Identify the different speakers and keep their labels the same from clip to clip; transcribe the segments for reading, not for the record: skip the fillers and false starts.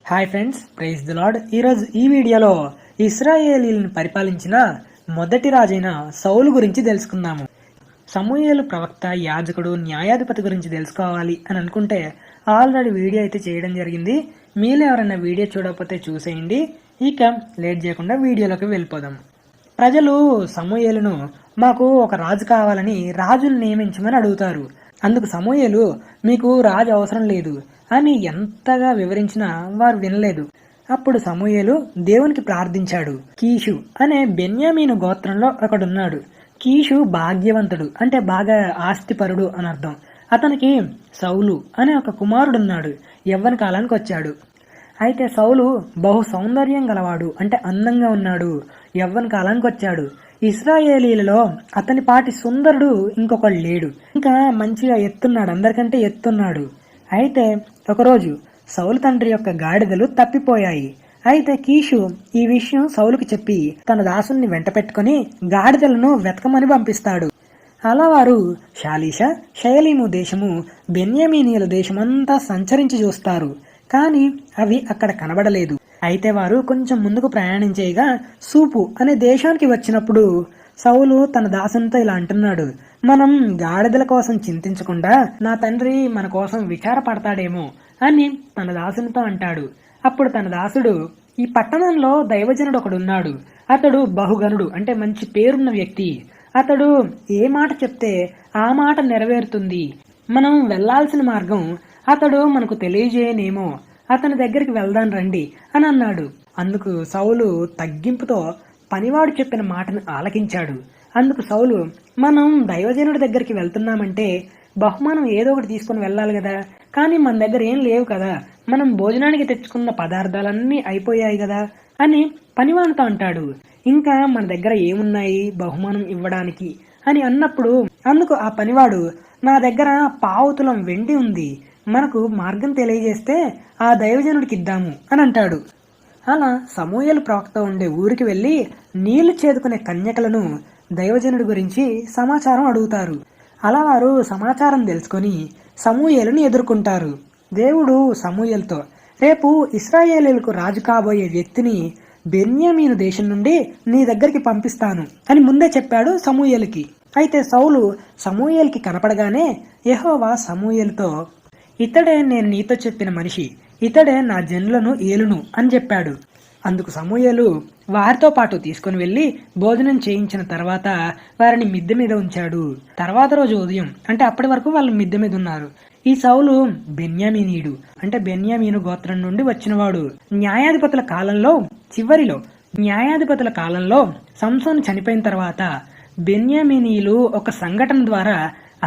Speaker 1: Hi friends, praise the lord. ఈరోజు ఈ వీడియోలో ఇశ్రాయేలీలను పరిపాలించిన మొదటి రాజైన సౌలు గురించి తెలుసుకుందాము. సమూయేలు ప్రవక్త, యాజకుడు, న్యాయాధిపతి గురించి తెలుసుకోవాలి అని అనుకుంటే ఆల్రెడీ వీడియో అయితే చేయడం జరిగింది. మీలో ఎవరైనా వీడియో చూడకపోతే చూసేయండి. ఇక లేట్ చేయకుండా వీడియోలోకి వెళ్ళిపోదాం. ప్రజలు సమూయేలును మాకు ఒక రాజు కావాలని రాజును నియమించమని అడుగుతారు. అందుకు సమూయేలు మీకు రాజు అవసరం లేదు అని ఎంతగా వివరించినా వారు వినలేదు. అప్పుడు సమూయేలు దేవునికి ప్రార్థించాడు. కీషు అనే బెన్యామీను గోత్రంలో ఒకడున్నాడు. కీషు భాగ్యవంతుడు, అంటే బాగా ఆస్తిపరుడు అని అర్థం. అతనికి సౌలు అనే ఒక కుమారుడున్నాడు. యవ్వన కాలానికి వచ్చాడు. అయితే సౌలు బహు సౌందర్యం గలవాడు, అంటే అందంగా ఉన్నాడు. యవ్వన కాలానికి వచ్చాడు. ఇశ్రాయేలీలలో అతని పాటి సుందరుడు ఇంకొకడు లేడు. ఇంకా మంచిగా ఎత్తున్నాడు, అందరికంటే ఎత్తున్నాడు. అయితే ఒకరోజు సౌలు తండ్రి యొక్క గాడిదలు తప్పిపోయాయి. అయితే కీషు ఈ విషయం సౌలుకి చెప్పి తన దాసుల్ని వెంట పెట్టుకుని గాడిదలను వెతకమని పంపిస్తాడు. అలా వారు షాలీష, షయలీము దేశము, బెన్యామీనీయుల దేశమంతా సంచరించి చూస్తారు. కానీ అవి అక్కడ కనబడలేదు. అయితే వారు కొంచెం ముందుకు ప్రయాణం చేయగా సూపు అనే దేశానికి వచ్చినప్పుడు సౌలు తన దాసునితో ఇలా అంటున్నాడు, మనం గాడిదల కోసం చింతించకుండా నా తండ్రి మన కోసం విచారపడతాడేమో అని తన దాసునితో అంటాడు. అప్పుడు తన దాసుడు, ఈ పట్టణంలో దైవజనుడు ఒకడున్నాడు. అతడు బహుగనుడు, అంటే మంచి పేరున్న వ్యక్తి. అతడు ఏ మాట చెప్తే ఆ మాట నెరవేరుతుంది. మనం వెళ్లాల్సిన మార్గం అతడు మనకు తెలియజేయనేమో. అతని దగ్గరికి వెళ్దాం రండి అని అన్నాడు. అందుకు సౌలు తగ్గింపుతో పనివాడు చెప్పిన మాటను ఆలకించాడు. అందుకు సౌలు, మనం దైవజనుడి దగ్గరికి వెళ్తున్నామంటే బహుమానం ఏదో ఒకటి తీసుకుని వెళ్ళాలి కదా, కానీ మన దగ్గర ఏం లేవు కదా, మనం భోజనానికి తెచ్చుకున్న పదార్థాలన్నీ అయిపోయాయి కదా అని పనివానితో అంటాడు. ఇంకా మన దగ్గర ఏమున్నాయి బహుమానం ఇవ్వడానికి అని అన్నప్పుడు అందుకు ఆ పనివాడు, నా దగ్గర పావుతులం వెండి ఉంది, మనకు మార్గం తెలియజేస్తే ఆ దైవజనుడికి ఇద్దాము అని అంటాడు. అలా సమూయేలు ప్రవక్త ఉండే ఊరికి వెళ్లి నీళ్లు చేదుకునే కన్యకలను దైవజనుడి గురించి సమాచారం అడుగుతారు. అలా వారు సమాచారం తెలుసుకొని సమూయేలుని ఎదుర్కొంటారు. దేవుడు సమూయేలుతో, రేపు ఇశ్రాయేలీలకు రాజు కాబోయే వ్యక్తిని బెన్యామీను దేశం నుండి నీ దగ్గరికి పంపిస్తాను అని ముందే చెప్పాడు సమూయేలుకి. అయితే సౌలు సమూయేలుకి కనపడగానే యెహోవా సమూయేలుతో, ఇతడే నేను నీతో చెప్పిన మనిషి, ఇతడే నా జనులను ఏలును అని చెప్పాడు. అందుకు సమూయేలు వారితో పాటు తీసుకుని వెళ్లి భోజనం చేయించిన తర్వాత వారిని మిద్దె మీద ఉంచాడు. తర్వాత రోజు ఉదయం, అంటే అప్పటి వరకు వాళ్ళు మిద్దె మీద ఉన్నారు. ఈ సౌలు బెన్యామీనీయుడు, అంటే బెన్యామీను గోత్రం నుండి వచ్చినవాడు. న్యాయాధిపతుల కాలంలో సంసోను చనిపోయిన తర్వాత బెన్యామీనీయులు ఒక సంఘటన ద్వారా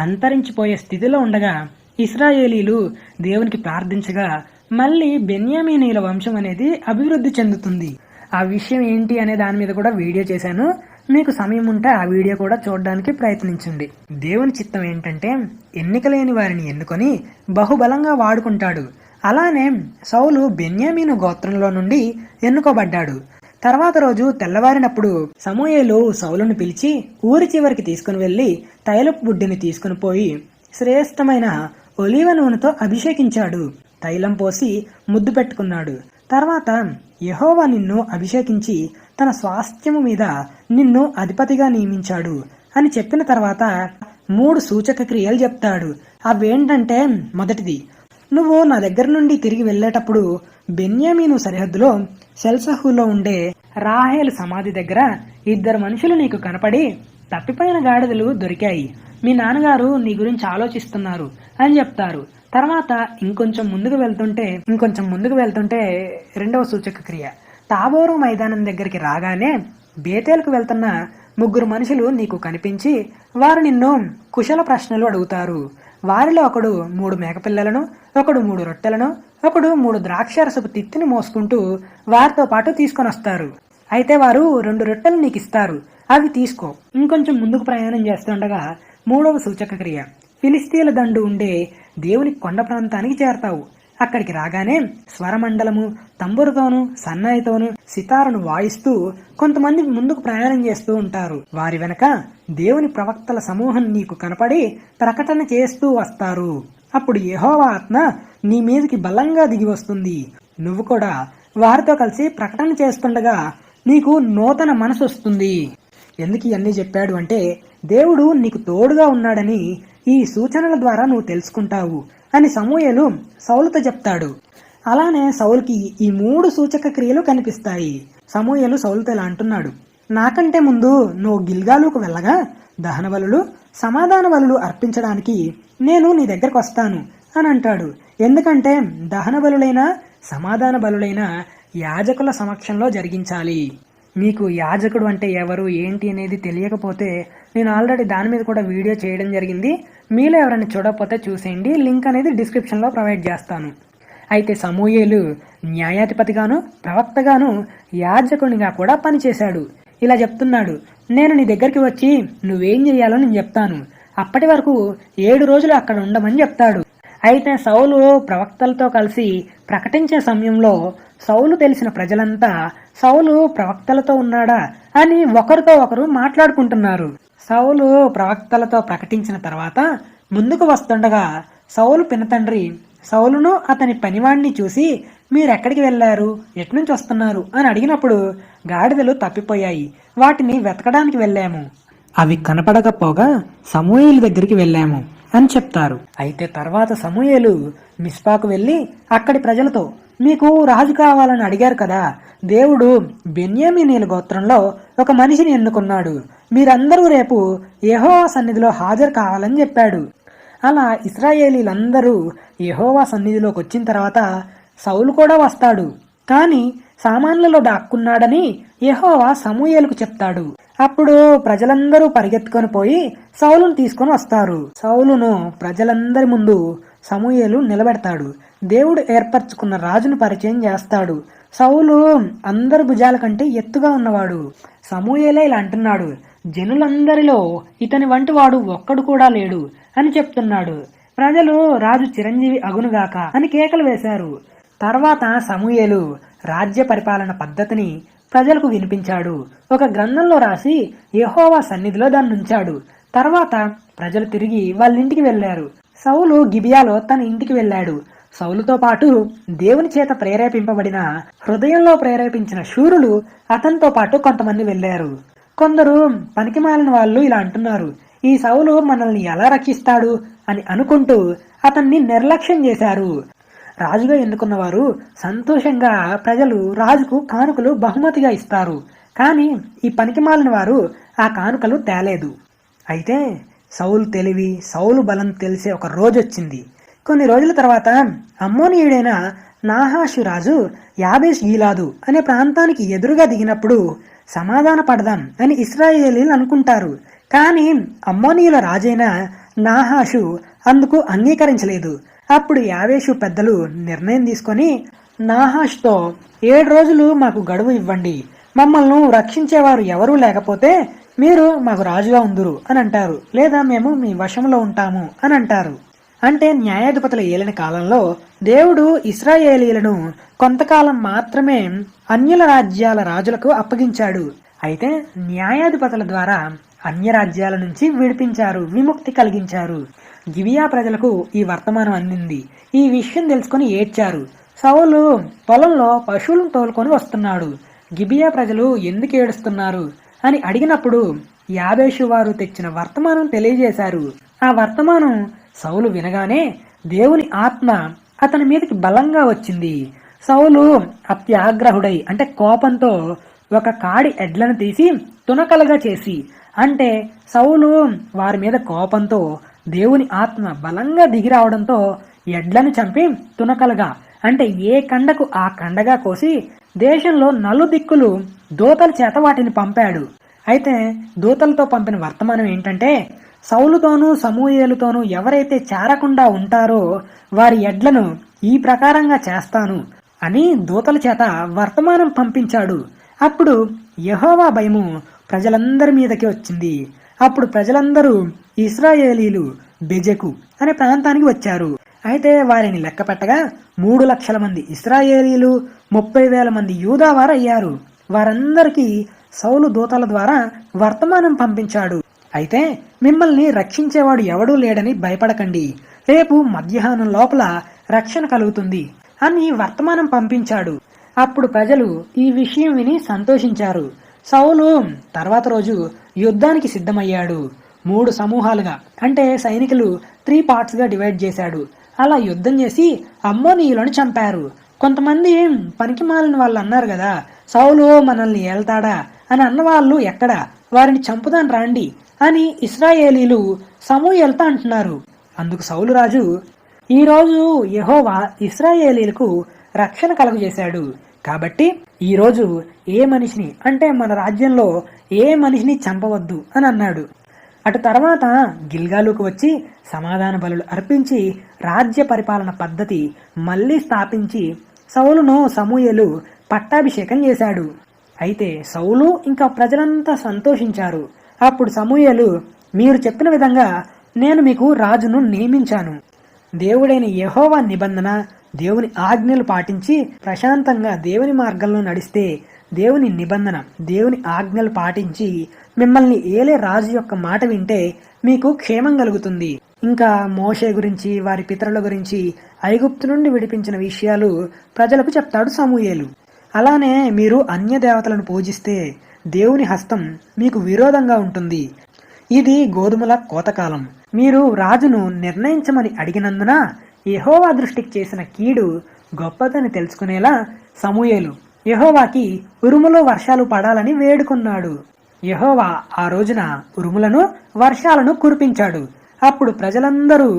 Speaker 1: అంతరించిపోయే స్థితిలో ఉండగా ఇశ్రాయేలీలు దేవునికి ప్రార్థించగా మళ్ళీ బెన్యామీనీయుల వంశం అనేది అభివృద్ధి చెందుతుంది. ఆ విషయం ఏంటి అనే దాని మీద కూడా వీడియో చేశాను. మీకు సమయం ఉంటే ఆ వీడియో కూడా చూడడానికి ప్రయత్నించండి. దేవుని చిత్తం ఏంటంటే ఎన్నిక లేని వారిని ఎన్నుకొని బహుబలంగా వాడుకుంటాడు. అలానే సౌలు బెన్యామీను గోత్రంలో నుండి ఎన్నుకోబడ్డాడు. తర్వాత రోజు తెల్లవారినప్పుడు సమూయేలు సౌలును పిలిచి ఊరి చివరికి తీసుకుని వెళ్లి తైలపు బుడ్డిని తీసుకుని పోయి శ్రేష్టమైన ఒలీవ నూనెతో అభిషేకించాడు. తైలం పోసి ముద్దు పెట్టుకున్నాడు. తర్వాత యెహోవా నిన్ను అభిషేకించి తన స్వాస్థ్యము మీద నిన్ను అధిపతిగా నియమించాడు అని చెప్పిన తర్వాత 3 సూచక క్రియలు చెప్తాడు. అవేంటంటే, మొదటిది, నువ్వు నా దగ్గర నుండి తిరిగి వెళ్ళేటప్పుడు బెన్యామీను సరిహద్దులో సెల్సహులో ఉండే రాహేలు సమాధి దగ్గర 2 మనుషులు నీకు కనపడి, తప్పిపోయిన గాడిదలు దొరికాయి, మీ నాన్నగారు నీ గురించి ఆలోచిస్తున్నారు అని చెప్తారు. తర్వాత ఇంకొంచెం ముందుకు వెళ్తుంటే 2వ సూచక క్రియ, తాబోరు మైదానం దగ్గరికి రాగానే బేతేలకు వెళ్తున్న 3 మనుషులు నీకు కనిపించి వారు నిన్ను కుశల ప్రశ్నలు అడుగుతారు. వారిలో ఒకడు 3 మేకపిల్లలను, ఒకడు 3 రొట్టెలను, ఒకడు 3 ద్రాక్షారసపు తిత్తిని మోసుకుంటూ వారితో పాటు తీసుకొని వస్తారు. అయితే వారు 2 రొట్టెలు నీకు ఇస్తారు, అవి తీసుకో. ఇంకొంచెం ముందుకు ప్రయాణం చేస్తుండగా 3వ సూచక క్రియ, ఫిలిస్తీన్ల దండు ఉండే దేవుని కొండ ప్రాంతానికి చేరతావు. అక్కడికి రాగానే స్వరమండలము, తంబురుతోను, సన్నాయితోను, సితారను వాయిస్తూ కొంతమంది ముందుకు ప్రయాణం చేస్తూ ఉంటారు. వారి వెనక దేవుని ప్రవక్తల సమూహం నీకు కనపడి ప్రకటన చేస్తూ వస్తారు. అప్పుడు యెహోవా ఆత్మ నీ మీదకి బలంగా దిగి వస్తుంది. నువ్వు కూడా వారితో కలిసి ప్రకటన చేస్తుండగా నీకు నూతన మనసు వస్తుంది. ఎందుకు ఇవన్నీ చెప్పాడు అంటే దేవుడు నీకు తోడుగా ఉన్నాడని ఈ సూచనల ద్వారా నువ్వు తెలుసుకుంటావు అని సమూయేలు సౌలుతో చెప్తాడు. అలానే సౌలుకి ఈ 3 సూచక క్రియలు కనిపిస్తాయి. సమూయేలు సౌలుతో ఇలా అంటున్నాడు, నాకంటే ముందు నువ్వు గిల్గాలుకు వెళ్ళగా దహన బలులు సమాధాన బలులు అర్పించడానికి నేను నీ దగ్గరకు వస్తాను అని అంటాడు. ఎందుకంటే దహన బలులైన సమాధాన బలులైన యాజకుల సమక్షంలో జరిగించాలి. మీకు యాజకుడు అంటే ఎవరు ఏంటి అనేది తెలియకపోతే నేను ఆల్రెడీ దాని మీద కూడా వీడియో చేయడం జరిగింది. మీలో ఎవరైనా చూడకపోతే చూసేయండి, లింక్ అనేది డిస్క్రిప్షన్లో ప్రొవైడ్ చేస్తాను. అయితే సమూయేలు న్యాయాధిపతిగాను ప్రవక్తగాను యాజకునిగా కూడా పనిచేశాడు. ఇలా చెప్తున్నాడు, నేను నీ దగ్గరికి వచ్చి నువ్వేం చేయాలో నేను చెప్తాను, అప్పటి వరకు 7 రోజులు అక్కడ ఉండమని చెప్తాడు. అయితే సౌలు ప్రవక్తలతో కలిసి ప్రకటించే సమయంలో సౌలు తెలిసిన ప్రజలంతా సౌలు ప్రవక్తలతో ఉన్నాడా అని ఒకరితో ఒకరు మాట్లాడుకుంటున్నారు. సౌలు ప్రవక్తలతో ప్రకటించిన తర్వాత ముందుకు వస్తుండగా సౌలు పినతండ్రి సౌలును అతని పనివాణ్ణి చూసి మీరెక్కడికి వెళ్లారు, ఎట్నుంచి వస్తున్నారు అని అడిగినప్పుడు గాడిదలు తప్పిపోయాయి, వాటిని వెతకడానికి వెళ్ళాము, అవి కనపడకపోగా సమూయేలు దగ్గరికి వెళ్ళాము అని చెప్తారు. అయితే తర్వాత సమూయేలు మిస్పాకు వెళ్ళి అక్కడి ప్రజలతో మీకు రాజు కావాలని అడిగారు కదా, దేవుడు బెన్యామీనీల గోత్రంలో ఒక మనిషిని ఎన్నుకున్నాడు, మీరందరూ రేపు యెహోవా సన్నిధిలో హాజరు కావాలని చెప్పాడు. అలా ఇశ్రాయేలీలందరూ యెహోవా సన్నిధిలోకి వచ్చిన తర్వాత సౌలు కూడా వస్తాడు. కానీ సామాన్లలో దాక్కున్నాడని యెహోవా సమూయేలుకు చెప్తాడు. అప్పుడు ప్రజలందరూ పరిగెత్తుకొని పోయి సౌలును తీసుకొని వస్తారు. సౌలును ప్రజలందరి ముందు సమూయేలు నిలబెడతాడు. దేవుడు ఏర్పరచుకున్న రాజును పరిచయం చేస్తాడు. సౌలు అందరి భుజాల కంటే ఎత్తుగా ఉన్నవాడు. సమూయేలే ఇలా అంటున్నాడు, జనులందరిలో ఇతని వంటి వాడు ఒక్కడు కూడా లేడు అని చెప్తున్నాడు. ప్రజలు రాజు చిరంజీవి అగునుగాక అని కేకలు వేశారు. తర్వాత సమూయేలు రాజ్య పరిపాలన పద్ధతిని ప్రజలకు వినిపించాడు. ఒక గ్రంథంలో రాసి యెహోవా సన్నిధిలో దాన్ని ఉంచాడు. తర్వాత ప్రజలు తిరిగి వాళ్ళ ఇంటికి వెళ్లారు. సౌలు గిబియాలో తన ఇంటికి వెళ్ళాడు. సౌలుతో పాటు దేవుని చేత ప్రేరేపింపబడిన హృదయంలో ప్రేరేపించిన శూరులు అతనితో పాటు కొంతమంది వెళ్లారు. కొందరు పనికిమాలిన వాళ్ళు ఇలా అంటున్నారు, ఈ సౌలు మనల్ని ఎలా రక్షిస్తాడు అని అనుకుంటూ అతన్ని నిర్లక్ష్యం చేశారు. రాజుగా ఎన్నుకున్న వారు సంతోషంగా ప్రజలు రాజుకు కానుకలు బహుమతిగా ఇస్తారు. కానీ ఈ పనికిమాలిన వారు ఆ కానుకలు తేలేదు. అయితే సౌలు తెలివి సౌలు బలం తెలిసే ఒక రోజు వచ్చింది. కొన్ని రోజుల తర్వాత అమ్మోనీయుడైన నాహాషు రాజు యాబేష్ గీలాదు అనే ప్రాంతానికి ఎదురుగా దిగినప్పుడు సమాధాన పడదాం అని ఇశ్రాయేలీలు అనుకుంటారు. కానీ అమ్మోనీయుల రాజైన నాహాషు అందుకు అంగీకరించలేదు. అప్పుడు యాబేషు పెద్దలు నిర్ణయం తీసుకొని నాహాష్తో 7 రోజులు మాకు గడువు ఇవ్వండి, మమ్మల్ని రక్షించేవారు ఎవరూ లేకపోతే మీరు మాకు రాజుగా ఉందురు అని అంటారు, లేదా మేము మీ వశంలో ఉంటాము అని అంటారు. అంటే న్యాయాధిపతుల ఏలిన కాలంలో దేవుడు ఇశ్రాయేలీలను కొంతకాలం మాత్రమే అన్యుల రాజ్యాల రాజులకు అప్పగించాడు. అయితే న్యాయాధిపతుల ద్వారా అన్య రాజ్యాల నుంచి విడిపించారు, విముక్తి కలిగించారు. గిబియా ప్రజలకు ఈ వర్తమానం అందింది. ఈ విషయం తెలుసుకొని ఏడ్చారు. సౌలు పొలంలో పశువులను తోలుకొని వస్తున్నాడు. గిబియా ప్రజలు ఎందుకు ఏడుస్తున్నారు అని అడిగినప్పుడు యాబేషు వారు తెచ్చిన వర్తమానం తెలియజేశారు. ఆ వర్తమానం సౌలు వినగానే దేవుని ఆత్మ అతని మీదకి బలంగా వచ్చింది. సౌలు అత్యాగ్రహుడై అంటే కోపంతో ఒక కాడి ఎడ్లను తీసి తునకలుగా చేసి, అంటే సౌలు వారి మీద కోపంతో దేవుని ఆత్మ బలంగా దిగి రావడంతో ఎడ్లను చంపి తునకలుగా అంటే ఏ కండకు ఆ కండగా కోసి దేశంలో నలుదిక్కులు దూతల చేత వాటిని పంపాడు. అయితే దూతలతో పంపిన వర్తమానం ఏంటంటే సౌలుతోనూ సమూయేలుతోనూ ఎవరైతే చేరకుండా ఉంటారో వారి ఎడ్లను ఈ ప్రకారంగా చేస్తాను అని దూతల చేత వర్తమానం పంపించాడు. అప్పుడు యెహోవా భయము ప్రజలందరి మీదకి వచ్చింది. అప్పుడు ప్రజలందరూ ఇశ్రాయేలీలు బెజెకు అనే ప్రాంతానికి వచ్చారు. అయితే వారిని లెక్క పెట్టగా 3 లక్షల మంది ఇశ్రాయేలీలు 30,000 మంది యూదావారు అయ్యారు. వారందరికీ సౌలు దూతల ద్వారా వర్తమానం పంపించాడు. అయితే మిమ్మల్ని రక్షించేవాడు ఎవడూ లేడని భయపడకండి, రేపు మధ్యాహ్నం లోపల రక్షణ కలుగుతుంది, అని వర్తమానం పంపించాడు. అప్పుడు ప్రజలు ఈ విషయం విని సంతోషించారు. సౌలు తర్వాత రోజు యుద్ధానికి సిద్ధమయ్యాడు. 3 సమూహాలుగా, అంటే సైనికులు 3 పార్ట్స్గా డివైడ్ చేశాడు. అలా యుద్ధం చేసి అమ్మోనీయులను చంపారు. కొంతమంది పనికి మాలిన వాళ్ళు అన్నారు కదా, సౌలు మనల్ని ఏల్తాడా అని అన్నవాళ్ళు ఎక్కడ, వారిని చంపుదాం రాండి అని ఇశ్రాయేలీలు సమూయేలుతో అంటున్నారు. అందుకు సౌలు రాజు, ఈరోజు యెహోవా ఇశ్రాయేలీలకు రక్షణ కలుగజేశాడు కాబట్టి ఈరోజు ఏ మనిషిని, అంటే మన రాజ్యంలో ఏ మనిషిని చంపవద్దు అని అన్నాడు. అటు తర్వాత గిల్గాలుకు వచ్చి సమాధాన బలులు అర్పించి రాజ్య పరిపాలన పద్ధతి మళ్లీ స్థాపించి సౌలును సమూయేలు పట్టాభిషేకం చేశాడు. అయితే సౌలు ఇంకా ప్రజలంతా సంతోషించారు. అప్పుడు సమూయేలు, మీరు చెప్పిన విధంగా నేను మీకు రాజును నియమించాను. దేవుడైన యెహోవా నిబంధన, దేవుని ఆజ్ఞలు పాటించి ప్రశాంతంగా దేవుని మార్గంలో నడిస్తే, దేవుని నిబంధన, దేవుని ఆజ్ఞలు పాటించి మిమ్మల్ని ఏలే రాజు యొక్క మాట వింటే మీకు క్షేమం కలుగుతుంది. ఇంకా మోషే గురించి, వారి పితరుల గురించి, ఐగుప్తు నుండి విడిపించిన విషయాలు ప్రజలకు చెప్తాడు సమూయేలు. అలానే మీరు అన్య దేవతలను పూజిస్తే దేవుని హస్తం మీకు విరోధంగా ఉంటుంది. ఇది గోధుమల కోతకాలం. మీరు రాజును నిర్ణయించమని అడిగినందున యెహోవా దృష్టికి చేసిన కీడు గొప్పదని తెలుసుకునేలా సమూయేలు యెహోవాకి ఉరుములు వర్షాలు పడాలని వేడుకున్నాడు. యెహోవా ఆ రోజున ఉరుములను వర్షాలను కురిపించాడు. అప్పుడు ప్రజలందరూ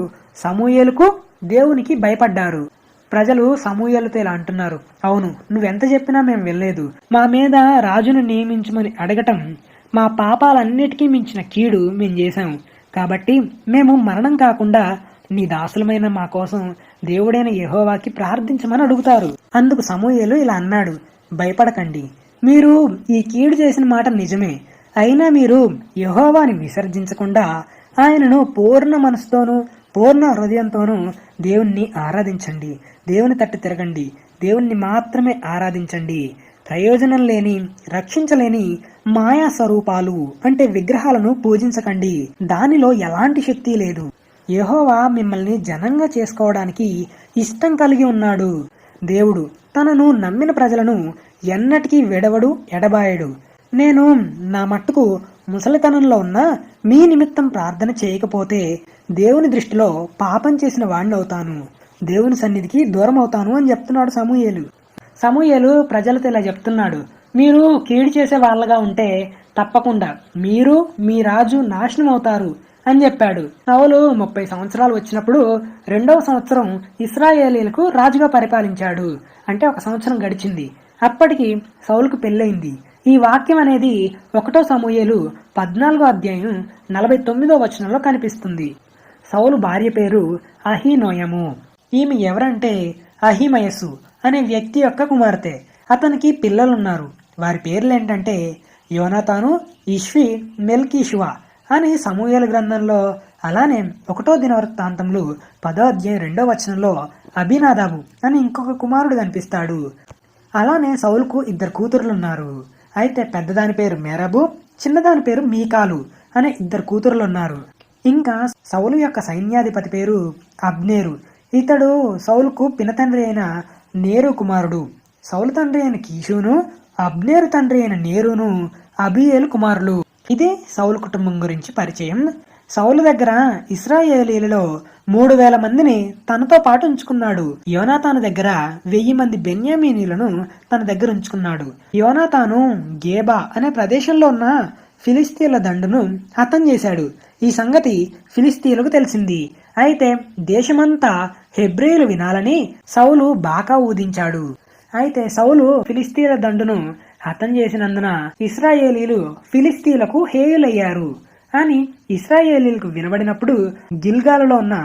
Speaker 1: సమూయేలుకు దేవునికి భయపడ్డారు. ప్రజలు సమూయేలుతో ఇలా అంటున్నారు, అవును, నువ్వెంత చెప్పినా మేము వెళ్ళలేదు. మా మీద రాజును నియమించమని అడగటం మా పాపాలన్నిటికీ మించిన కీడు మేము చేశాం. కాబట్టి మేము మరణం కాకుండా నీ దాసులమైన మా కోసం దేవుడైన యెహోవాకి ప్రార్థించమని అడుగుతారు. అందుకు సమూయేలు ఇలా అన్నాడు, భయపడకండి, మీరు ఈ కీడు చేసిన మాట నిజమే. అయినా మీరు యెహోవాని విసర్జించకుండా ఆయనను పూర్ణ మనసుతోనూ పూర్ణ హృదయంతోనూ దేవుణ్ణి ఆరాధించండి. దేవుని తట్టు తిరగండి, దేవుణ్ణి మాత్రమే ఆరాధించండి. ప్రయోజనం లేని, రక్షించలేని మాయా స్వరూపాలు అంటే విగ్రహాలను పూజించకండి. దానిలో ఎలాంటి శక్తి లేదు. యెహోవా మిమ్మల్ని జనంగా చేసుకోవడానికి ఇష్టం కలిగి ఉన్నాడు. దేవుడు తనను నమ్మిన ప్రజలను ఎన్నటికీ విడవడు, ఎడబాయడు. నేను నా మట్టుకు ముసలితనంలో ఉన్న మీ నిమిత్తం ప్రార్థన చేయకపోతే దేవుని దృష్టిలో పాపం చేసిన వాడిని అవుతాను, దేవుని సన్నిధికి దూరం అవుతాను అని చెప్తున్నాడు సమూయేలు. సమూయేలు ప్రజలతో ఇలా చెప్తున్నాడు, మీరు కీడు చేసే వాళ్ళగా ఉంటే తప్పకుండా మీరు, మీ రాజు నాశనం అవుతారు అని చెప్పాడు. సౌలు 30 సంవత్సరాలు వచ్చినప్పుడు 2వ సంవత్సరం ఇశ్రాయేలీలకు రాజుగా పరిపాలించాడు. అంటే 1 సంవత్సరం గడిచింది. అప్పటికి సౌలుకు పెళ్ళయింది. ఈ వాక్యం అనేది 1వ సమూయేలు 14వ అధ్యాయం 49వ వచనంలో కనిపిస్తుంది. సౌలు భార్య పేరు అహీనోయము. ఈమె ఎవరంటే అహిమయస్సు అనే వ్యక్తి యొక్క కుమార్తె. అతనికి పిల్లలున్నారు. వారి పేర్లేంటంటే యోనాతాను, ఇష్వి, మెల్కీషువా అని సమూయేలు గ్రంథంలో, అలానే 1వ దినవృత్తాంతంలో 10వ అధ్యాయం 2వ వచనంలో అభినాదాబు అని ఇంకొక కుమారుడు కనిపిస్తాడు. అలానే సౌలుకు 2 కూతురులున్నారు. అయితే పెద్దదాని పేరు మేరబు, చిన్నదాని పేరు మీకాలు అనే 2 కూతురులున్నారు. ఇంకా సౌలు యొక్క సైన్యాధిపతి పేరు అబ్నేరు. ఇతడు సౌలుకు పినతండ్రి అయిన నేరు కుమారుడు. సౌలు తండ్రి అయిన కీషును, అబ్నేరు తండ్రి అయిన నేరును అబీయేలు కుమారులు. ఇదే సౌలు కుటుంబం గురించి పరిచయం. సౌలు దగ్గర ఇశ్రాయేలీలలో 3000 మందిని తనతో పాటు ఉంచుకున్నాడు. యోనాతాను దగ్గర 1000 మంది బెన్యామీనీలను తన దగ్గర ఉంచుకున్నాడు. యోనాతాను గేబా అనే ప్రదేశంలో ఉన్న ఫిలిస్తీన్ల దండును హతం చేశాడు. ఈ సంగతి ఫిలిస్తీన్లకు తెలిసింది. అయితే దేశమంతా హెబ్రేయులు వినాలని సౌలు బాకా ఊదించాడు. అయితే సౌలు ఫిలిస్తీన్ల దండును హతం చేసినందున ఇశ్రాయేలీలు ఫిలిస్తీన్లకు హేయులయ్యారు అని ఇశ్రాయేలీలకు వినబడినప్పుడు గిల్గాలులో ఉన్న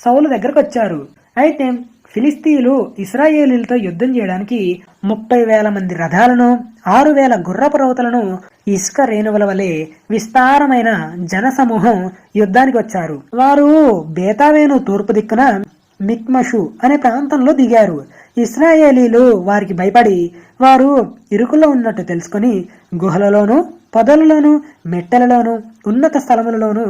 Speaker 1: సౌలు దగ్గరకు వచ్చారు. అయితే ఫిలిస్తీన్లు ఇశ్రాయేలీలతో యుద్ధం చేయడానికి 30,000 మంది రథాలను, 6,000 గుర్రపు రౌతులను, ఇసుక రేణువుల వలె విస్తారమైన జనసమూహం యుద్ధానికి వచ్చారు. వారు బేతావేను తూర్పు దిక్కున మిక్మషు అనే ప్రాంతంలో దిగారు. ఇశ్రాయేలీలు వారికి భయపడి వారు ఇరుకులో ఉన్నట్టు తెలుసుకుని గుహలలోనూ, పొదలలోనూ, మెట్టెలలోనూ, ఉన్నత స్థలములలోనూ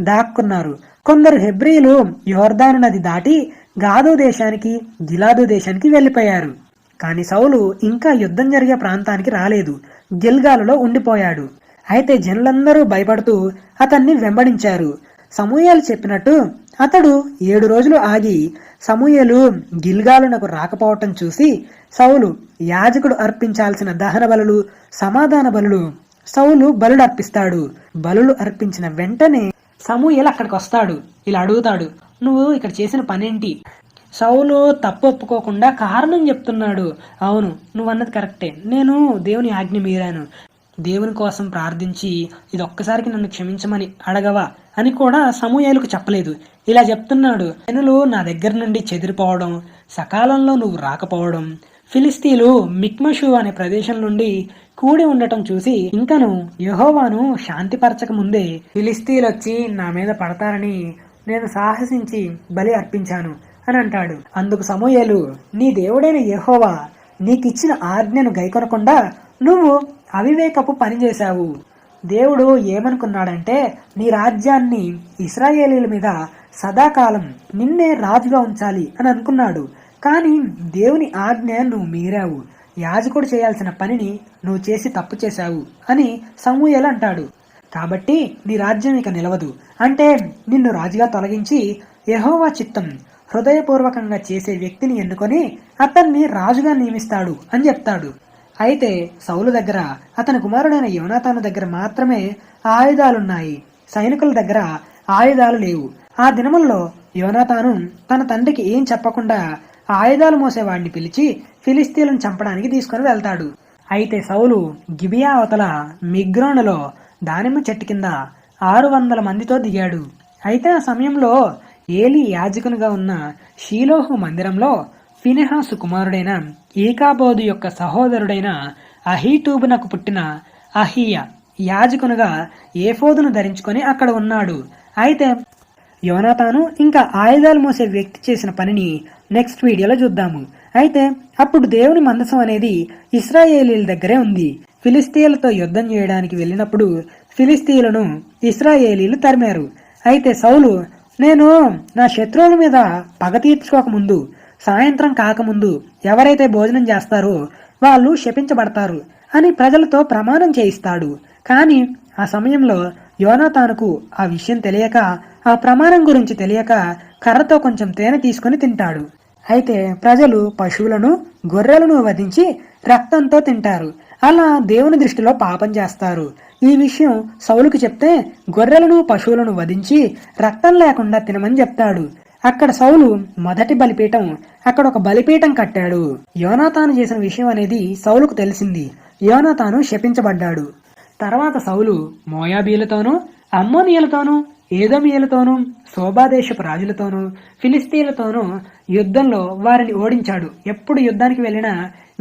Speaker 1: దాక్కున్నారు. కొందరు హెబ్రీలు యోర్దాను నది దాటి గాదు దేశానికి గిలాదు దేశానికి వెళ్ళిపోయారు. కానీ సౌలు ఇంకా యుద్ధం జరిగే ప్రాంతానికి రాలేదు. గిల్గాలులో ఉండిపోయాడు. అయితే జనులందరూ భయపడుతూ అతన్ని వెంబడించారు. సమూయేలు చెప్పినట్టు అతడు 7 రోజులు ఆగి సమూయేలు గిల్గాలునకు రాకపోవటం చూసి సౌలు యాజకుడు అర్పించాల్సిన దహన బలులు, సమాధాన బలులు సౌలు బలులు అర్పిస్తాడు. బలులు అర్పించిన వెంటనే సమూయేలు అక్కడికి వస్తాడు. ఇలా అడుగుతాడు, నువ్వు ఇక్కడ చేసిన పనేంటి? సౌలు తప్పు ఒప్పుకోకుండా కారణం చెప్తున్నాడు. అవును, నువ్వన్నది కరెక్టే, నేను దేవుని ఆజ్ఞ మీరాను. దేవుని కోసం ప్రార్థించి ఇది ఒక్కసారికి నన్ను క్షమించమని అడగవా అని కూడా సమూయేలుకు చెప్పలేదు. ఇలా చెప్తున్నాడు, జనులు నా దగ్గర నుండి చెదిరిపోవడం, సకాలంలో నువ్వు రాకపోవడం, ఫిలిస్తీన్లు మిక్మషు అనే ప్రదేశం నుండి కూడి ఉండటం చూసి ఇంకను యెహోవాను శాంతిపరచక ముందే ఫిలిస్తీన్లు వచ్చి నా మీద పడతారని నేను సాహసించి బలి అర్పించాను అని అంటాడు. అందుకు సమూయేలు, నీ దేవుడైన యెహోవా నీకిచ్చిన ఆజ్ఞను గైకొనకుండా నువ్వు అవివేకపు పని చేశావు. దేవుడు ఏమనుకున్నాడంటే నీ రాజ్యాన్ని ఇశ్రాయేలీల మీద సదాకాలం నిన్నే రాజుగా ఉంచాలి అని అనుకున్నాడు. కానీ దేవుని ఆజ్ఞ నువ్వు మీరావు. యాజకుడు చేయాల్సిన పనిని నువ్వు చేసి తప్పు చేశావు అని సమూయేలు అంటాడు. కాబట్టి నీ రాజ్యం ఇక నిలవదు. అంటే నిన్ను రాజుగా తొలగించి యెహోవా చిత్తం హృదయపూర్వకంగా చేసే వ్యక్తిని ఎన్నుకొని అతన్ని రాజుగా నియమిస్తాడు అని చెప్తాడు. అయితే సౌలు దగ్గర అతని కుమారుడైన యోనాతాను దగ్గర మాత్రమే ఆయుధాలున్నాయి. సైనికుల దగ్గర ఆయుధాలు లేవు. ఆ దినముల్లో యోనాతాను తన తండ్రికి ఏం చెప్పకుండా ఆయుధాలు మోసేవాడిని పిలిచి ఫిలిస్తీన్లను చంపడానికి తీసుకుని వెళ్తాడు. అయితే సౌలు గిబియా అవతల మిగ్రోనులో దానిమ్మ చెట్టు కింద 600 మందితో దిగాడు. అయితే ఆ సమయంలో ఏలీ యాజకునిగా ఉన్న షీలోహు మందిరంలో ఫినెహాసు కుమారుడైన ఈకాబోదు యొక్క సహోదరుడైన అహీటూబునకు పుట్టిన అహీయ యాజకునిగా ఏఫోదును ధరించుకొని అక్కడ ఉన్నాడు. అయితే యోనాతాను ఇంకా ఆయుధాలు మోసే వ్యక్తి చేసిన పనిని నెక్స్ట్ వీడియోలో చూద్దాము. అయితే అప్పుడు దేవుని మందసం అనేది ఇశ్రాయేలీల దగ్గరే ఉంది. ఫిలిస్తీన్లతో యుద్ధం చేయడానికి వెళ్ళినప్పుడు ఫిలిస్తీన్లను ఇశ్రాయేలీలు తరిమారు. అయితే సౌలు, నేను నా శత్రువుల మీద పగ తీర్చుకోకముందు, సాయంత్రం కాకముందు ఎవరైతే భోజనం చేస్తారో వాళ్ళు శపించబడతారు అని ప్రజలతో ప్రమాణం చేయిస్తాడు. కానీ ఆ సమయంలో యోనాతానుకు ఆ విషయం తెలియక, ఆ ప్రమాణం గురించి తెలియక కర్రతో కొంచెం తేనె తీసుకుని తింటాడు. అయితే ప్రజలు పశువులను, గొర్రెలను వధించి రక్తంతో తింటారు. అలా దేవుని దృష్టిలో పాపం చేస్తారు. ఈ విషయం సౌలుకు చెప్తే గొర్రెలను, పశువులను వధించి రక్తం లేకుండా తినమని చెప్తాడు. అక్కడ సౌలు మొదటి బలిపీఠం, అక్కడ ఒక బలిపీఠం కట్టాడు. యోనాతాను చేసిన విషయం అనేది సౌలుకు తెలిసింది. యోనాతాను శపించబడ్డాడు. తర్వాత సౌలు మోయాబీలతోనూ, అమ్మోనియలతోనూ, ఏదోమియలతోనూ, శోభాదేశపు రాజులతోనూ, ఫిలిస్తీన్లతోనూ యుద్ధంలో వారిని ఓడించాడు. ఎప్పుడు యుద్ధానికి వెళ్ళినా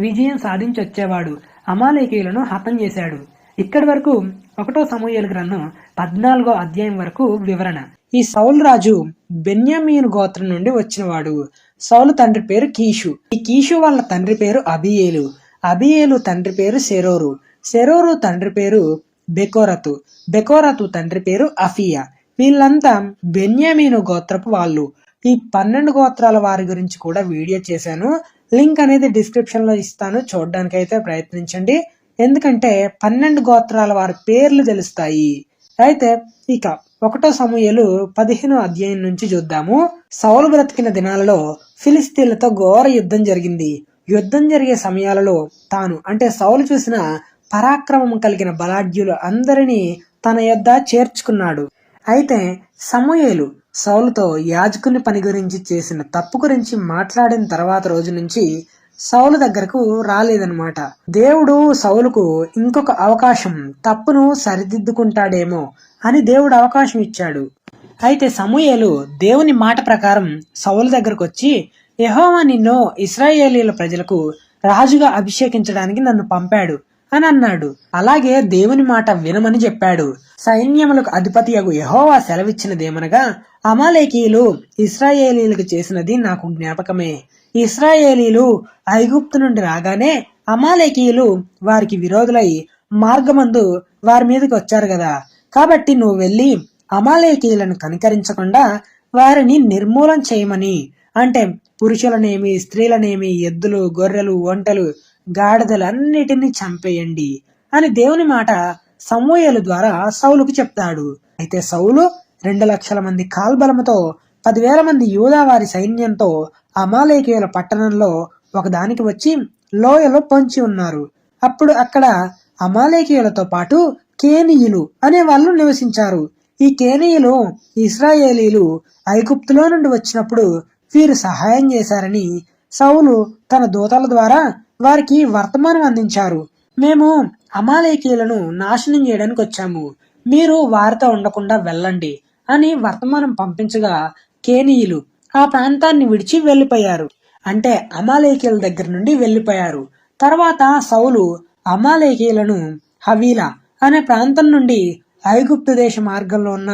Speaker 1: విజయం సాధించి వచ్చేవాడు. అమాలేకీయులను హతం చేశాడు. ఇక్కడి వరకు 1 సమూయేలు గ్రంథం 14వ అధ్యాయం వరకు వివరణ. ఈ సౌలు రాజు బెన్యామీను గోత్రం నుండి వచ్చినవాడు. సౌలు తండ్రి పేరు కీషు. ఈ కీషు వాళ్ళ తండ్రి పేరు అబియేలు. అబియేలు తండ్రి పేరు సెరోరు. సెరోరు తండ్రి పేరు బెకోరతు. బెకోరతు తండ్రి పేరు అఫియా. వీళ్ళంతా బెన్యామీను గోత్రపు వాళ్ళు. ఈ 12 గోత్రాల వారి గురించి కూడా వీడియో చేశాను. లింక్ అనేది డిస్క్రిప్షన్ లో ఇస్తాను, చూడడానికి అయితే ప్రయత్నించండి. ఎందుకంటే 12 గోత్రాల వారి పేర్లు తెలుస్తాయి. అయితే ఇక 1 సమూయేలు 15వ అధ్యాయం నుంచి చూద్దాము. సౌలు బ్రతికిన దినాలలో ఫిలిస్తీన్లతో ఘోర యుద్ధం జరిగింది. యుద్ధం జరిగే సమయాలలో తాను అంటే సౌలు చూసిన పరాక్రమం కలిగిన బలాఢ్యులు అందరినీ తన యొద్ద చేర్చుకున్నాడు. అయితే సమూయేలు సౌలుతో యాజకుని పని గురించి చేసిన తప్పు గురించి మాట్లాడిన తర్వాత రోజు నుంచి సౌలు దగ్గరకు రాలేదన్నమాట. దేవుడు సౌలుకు ఇంకొక అవకాశం, తప్పును సరిదిద్దుకుంటాడేమో అని దేవుడు అవకాశం ఇచ్చాడు. అయితే సమూయేలు దేవుని మాట ప్రకారం సౌలు దగ్గరకు వచ్చి, యెహోవా నిన్ను ఇశ్రాయేలీల ప్రజలకు రాజుగా అభిషేకించడానికి నన్ను పంపాడు అని అన్నాడు. అలాగే దేవుని మాట వినమని చెప్పాడు. సైన్యములకు అధిపతియగు యెహోవా సెలవిచ్చినదేమనగా, అమాలేకీయులు ఇశ్రాయేలీలకు చేసినది నాకు జ్ఞాపకమే. ఇశ్రాయేలీలు ఐగుప్తు నుండి రాగానే అమాలేకీయులు వారికి విరోధులై మార్గమందు వారి మీదకి వచ్చారు కదా. కాబట్టి నువ్వు వెళ్ళి అమాలేకీయులను కనికరించకుండా వారిని నిర్మూలం చేయమని అంటే పురుషులనేమి, స్త్రీలనేమి, ఎద్దులు, గొర్రెలు, ఒంటెలు, గాడిదలన్నిటినీ చంపేయండి అని దేవుని మాట సమూయేలు ద్వారా సౌలుకు చెప్తాడు. అయితే సౌలు 2,00,000 మంది కాల్బలముతో 10,000 మంది యూదా వారి సైన్యంతో అమాలేకీయుల పట్టణంలో ఒకదానికి వచ్చి లోయలో పొంచి ఉన్నారు. అప్పుడు అక్కడ అమాలేకీయులతో పాటు కేనీయులు అనే వాళ్ళు నివసించారు. ఈ కేనీయులు ఇశ్రాయేలీలు ఐగుప్తులో నుండి వచ్చినప్పుడు వీరు సహాయం చేశారని సౌలు తన దూతల ద్వారా వారికి వర్తమానం అందించారు. మేము అమాలేకీయులను నాశనం చేయడానికి వచ్చాము, మీరు వారితో ఉండకుండా వెళ్ళండి అని వర్తమానం పంపించగా కేనీయులు ఆ ప్రాంతాన్ని విడిచి వెళ్ళిపోయారు. అంటే అమాలేకీయుల దగ్గర నుండి వెళ్ళిపోయారు. తర్వాత సౌలు అమాలేకీయులను హవీలా అనే ప్రాంతం నుండి ఐగుప్తు దేశ మార్గంలో ఉన్న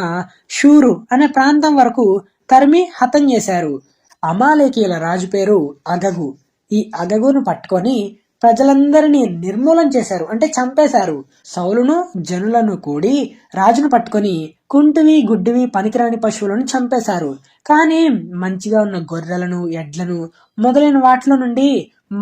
Speaker 1: షూరు అనే ప్రాంతం వరకు తరిమి హతం చేశారు. అమాలేకీయుల రాజు పేరు అగగు. ఈ అగగును పట్టుకొని ప్రజలందరినీ నిర్మూలన చేశారు, అంటే చంపేశారు. సౌలును జనులను కూడి రాజును పట్టుకొని కుంటివి, గుడ్డివి, పనికిరాని పశువులను చంపేశారు. కానీ మంచిగా ఉన్న గొర్రెలను, ఎడ్లను మొదలైన వాటిలో నుండి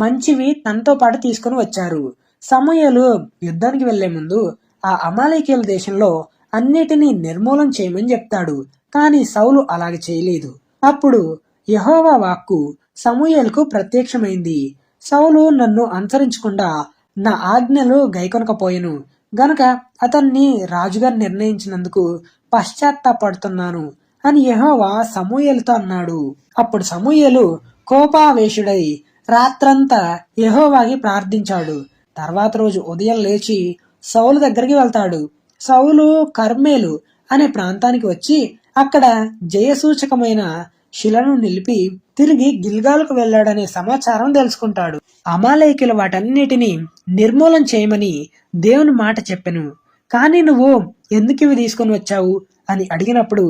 Speaker 1: మంచివి తనతో పాటు తీసుకుని వచ్చారు. సమూయేలు యుద్ధానికి వెళ్లే ముందు ఆ అమాలేకీయుల దేశంలో అన్నిటినీ నిర్మూలన చేయమని చెప్తాడు. కానీ సౌలు అలాగే చేయలేదు. అప్పుడు యెహోవా వాక్కు సమూయేలుకు ప్రత్యక్షమైంది. సౌలు నన్ను అనుసరించకుండా నా ఆజ్ఞలు గైకొనకపోయెను గనుక అతన్ని రాజుగా నిర్ణయించినందుకు పశ్చాత్తాపడుతున్నాను అని యెహోవా సమూయేలుతో అన్నాడు. అప్పుడు సమూయేలు కోపావేశుడై రాత్రంతా యెహోవాకి ప్రార్థించాడు. తర్వాత రోజు ఉదయం లేచి సౌలు దగ్గరికి వెళ్తాడు. సౌలు కర్మేలు అనే ప్రాంతానికి వచ్చి అక్కడ జయసూచకమైన శిలను నిలిపి తిరిగి గిల్గాలుకు వెళ్లాడనే సమాచారం తెలుసుకుంటాడు. అమాలేకీయుల వాటన్నిటిని నిర్మూలన చేయమని దేవుని మాట చెప్పెను. కానీ నువ్వు ఎందుకు ఇవి తీసుకొని వచ్చావు అని అడిగినప్పుడు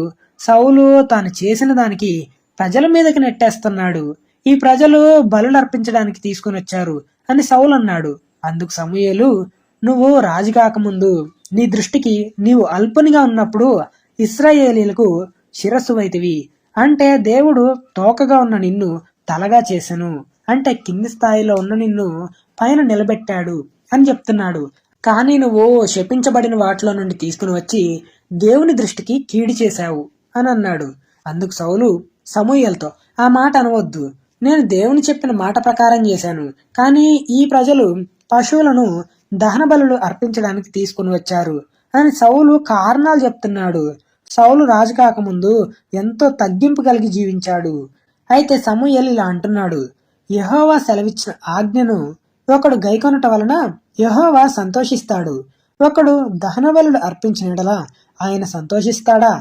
Speaker 1: సౌలు తాను చేసిన దానికి ప్రజల మీదకి నెట్టేస్తున్నాడు. ఈ ప్రజలు బలులు అర్పించడానికి తీసుకొని వచ్చారు అని సౌలు అన్నాడు. అందుకు సమూయేలు, నువ్వు రాజు కాకముందు నీ దృష్టికి నీవు అల్పునిగా ఉన్నప్పుడు ఇశ్రాయేలీలకు శిరస్సువైతివి. అంటే దేవుడు తోకగా ఉన్న నిన్ను తలగా చేసెను, అంటే కింది స్థాయిలో ఉన్న నిన్ను పైన నిలబెట్టాడు అని చెప్తున్నాడు. కానీ నువ్వు శపించబడిన వాటిలో నుండి తీసుకుని వచ్చి దేవుని దృష్టికి కీడి చేశావు అని అన్నాడు. అందుకు సౌలు సమూయేలుతో, ఆ మాట అనవద్దు, నేను దేవుని చెప్పిన మాట ప్రకారం చేశాను. కానీ ఈ ప్రజలు పశువులను దహన బలులు అర్పించడానికి తీసుకుని వచ్చారు అని సౌలు కారణాలు చెప్తున్నాడు. సౌలు రాజు కాకముందు ఎంతో తగ్గింపు కలిగి జీవించాడు. అయితే సమూయేలు ఇలా అంటున్నాడు, యెహోవా సెలవిచ్చిన ఆజ్ఞను ఒకడు గైకొనట వలన యెహోవా సంతోషిస్తాడు. ఒకడు దహన బలులు అర్పించిన యెడల ఆయన సంతోషిస్తాడా?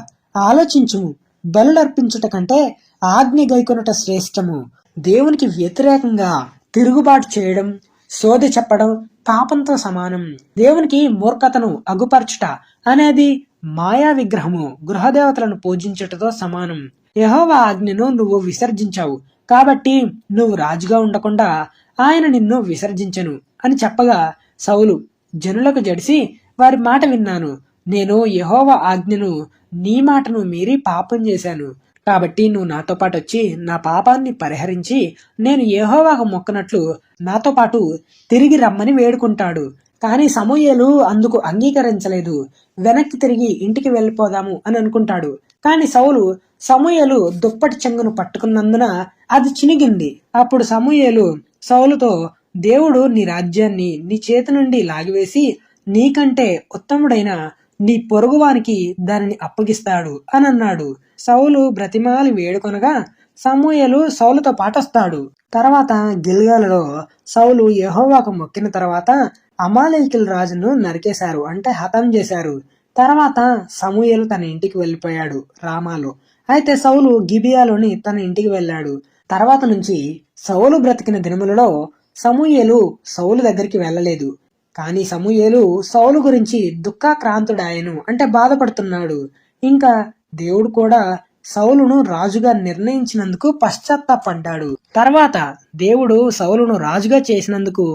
Speaker 1: ఆలోచించుము. బలులు అర్పించుట కంటే ఆజ్ఞ గైకొనుట శ్రేష్టము. దేవునికి వ్యతిరేకంగా తిరుగుబాటు చేయడం, సోది చెప్పడం పాపంతో సమానం. దేవునికి మూర్ఖతను అగుపరచుట అనేది మాయా విగ్రహము, గృహదేవతలను పూజించుటతో సమానం. యెహోవా ఆజ్ఞను నువ్వు విసర్జించావు కాబట్టి నువ్వు రాజుగా ఉండకుండా ఆయన నిన్ను విసర్జించెను అని చెప్పగా సౌలు జనులకు జడిసి వారి మాట విన్నాను. నేను యెహోవా ఆజ్ఞను నీ మాటను మీరి పాపం చేశాను. కాబట్టి నువ్వు నాతో పాటు వచ్చి నా పాపాన్ని పరిహరించి నేను యెహోవాకు మొక్కనట్లు నాతో పాటు తిరిగి రమ్మని వేడుకుంటాడు. కానీ సమూయేలు అందుకు అంగీకరించలేదు. వెనక్కి తిరిగి ఇంటికి వెళ్ళిపోదాము అని అనుకుంటాడు. కానీ సౌలు సమూయేలు దుప్పటి చెంగును పట్టుకున్నందున అది చినిగింది. అప్పుడు సమూయేలు సౌలుతో, దేవుడు నీ రాజ్యాన్ని నీ చేతి నుండి లాగివేసి నీకంటే ఉత్తముడైన నీ పొరుగువానికి దానిని అప్పగిస్తాడు అని అన్నాడు. సౌలు బ్రతిమాలి వేడుకొనగా సమూయేలు సౌలుతో పాటు వస్తాడు. తర్వాత గిల్గాలులో సౌలు యెహోవాకు మొక్కిన తర్వాత అమాలేకీయుల రాజును నరికేశారు, అంటే హతం చేశారు. తర్వాత సమూయేలు తన ఇంటికి వెళ్ళిపోయాడు రామాలో. అయితే సౌలు గిబియాలోని తన ఇంటికి వెళ్ళాడు. తర్వాత నుంచి సౌలు బ్రతికిన దినములలో సమూయేలు సౌలు దగ్గరికి వెళ్ళలేదు. కానీ సమూయేలు సౌలు గురించి దుఃఖాక్రాంతుడాయను, అంటే బాధపడుతున్నాడు. ఇంకా దేవుడు కూడా సౌలును రాజుగా నిర్ణయించినందుకు పశ్చాత్తాపడ్డాడు. తర్వాత దేవుడు సౌలును రాజుగా చేసినందుకు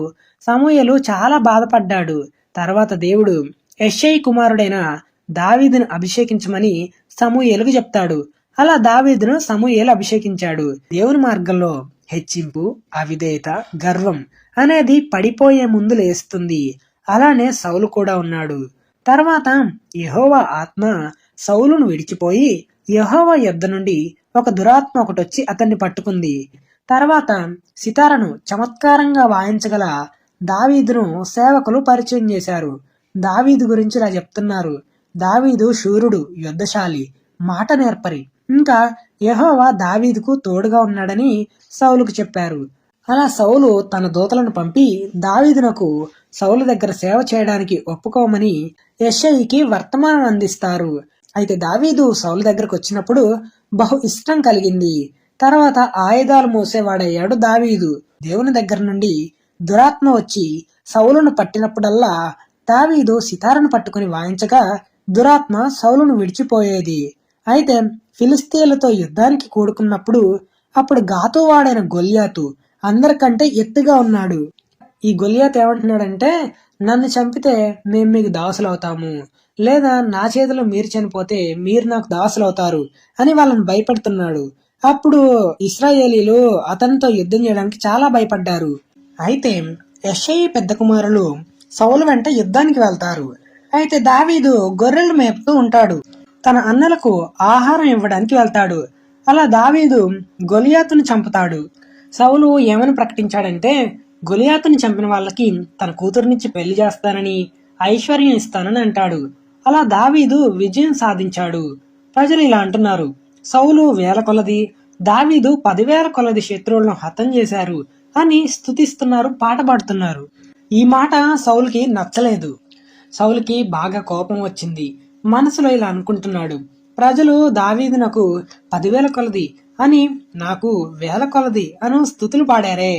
Speaker 1: సమూయేలు చాలా బాధపడ్డాడు. తర్వాత దేవుడు యెష్షయి కుమారుడైన దావీదును అభిషేకించమని సమూయేలుకు చెప్తాడు. అలా దావీదును సమూయేలు అభిషేకించాడు. దేవుని మార్గంలో హెచ్చింపు, అవిధేయత, గర్వం అనేది పడిపోయే ముందు లేస్తుంది. అలానే సౌలు కూడా ఉన్నాడు. తర్వాత యెహోవా ఆత్మ సౌలును విడిచిపోయి యెహోవా యొద్ద నుండి ఒక దురాత్మ ఒకటొచ్చి అతన్ని పట్టుకుంది. తర్వాత సితారను చమత్కారంగా వాయించగల దావీదును సేవకులు పరిచయం చేశారు. దావీదు గురించి ఇలా చెప్తున్నారు: దావీదు శూరుడు, యుద్ధశాలి, మాట నేర్పరి. ఇంకా యెహోవా దావీదుకు తోడుగా ఉన్నాడని సౌలుకు చెప్పారు. అలా సౌలు తన దూతలను పంపి దావీదునకు సౌలు దగ్గర సేవ చేయడానికి ఒప్పుకోమని యెషయికి వర్తమానం అందిస్తారు. అయితే దావీదు సౌలు దగ్గరకు వచ్చినప్పుడు బహు ఇష్టం కలిగింది. తర్వాత ఆయుధాలు మోసేవాడయ్యాడు దావీదు. దేవుని దగ్గర నుండి దురాత్మ వచ్చి సౌలును పట్టినప్పుడల్లా దావీదు సితారను పట్టుకుని వాయించగా దురాత్మ సౌలును విడిచిపోయేది. అయితే ఫిలిస్తీన్లతో యుద్ధానికి కూడుకున్నప్పుడు అప్పుడు గాతువాడైన గొల్యాతు అందరికంటే ఎత్తుగా ఉన్నాడు. ఈ గొల్యాతు ఏమంటున్నాడంటే, నన్ను చంపితే మేము మీకు దాసులవుతాము, లేదా నా చేతిలో మీరు చనిపోతే మీరు నాకు దాసులవుతారు అని వాళ్ళని భయపెడుతున్నాడు. అప్పుడు ఇశ్రాయేలీలు అతనితో యుద్ధం చేయడానికి చాలా భయపడ్డారు. అయితే యెషయి పెద్ద కుమారులు సౌలు వెంట యుద్ధానికి వెళ్తారు. అయితే దావీదు గొర్రెలు మేపుతూ ఉంటాడు. తన అన్నలకు ఆహారం ఇవ్వడానికి వెళ్తాడు. అలా దావీదు గొలియాతును చంపుతాడు. సౌలు ఏమని ప్రకటించాడంటే, గొలియాతుని చంపిన వాళ్ళకి తన కూతురునిచ్చి పెళ్లి చేస్తానని, ఐశ్వర్యం ఇస్తానని అంటాడు. అలా దావీదు విజయం సాధించాడు. ప్రజలు ఇలా అంటున్నారు: సౌలు 1000 కొలది, దావీదు 10,000 కొలది శత్రువులను హతం చేశారు అని స్తుతిస్తున్నారు, పాట పాడుతున్నారు. ఈ మాట సౌలుకి నచ్చలేదు. సౌలుకి బాగా కోపం వచ్చింది. మనసులో ఇలా అనుకుంటున్నాడు: ప్రజలు దావీదునకు 10,000 కొలది అని నాకు 1000 కొలది అను స్తుతులు పాడారే,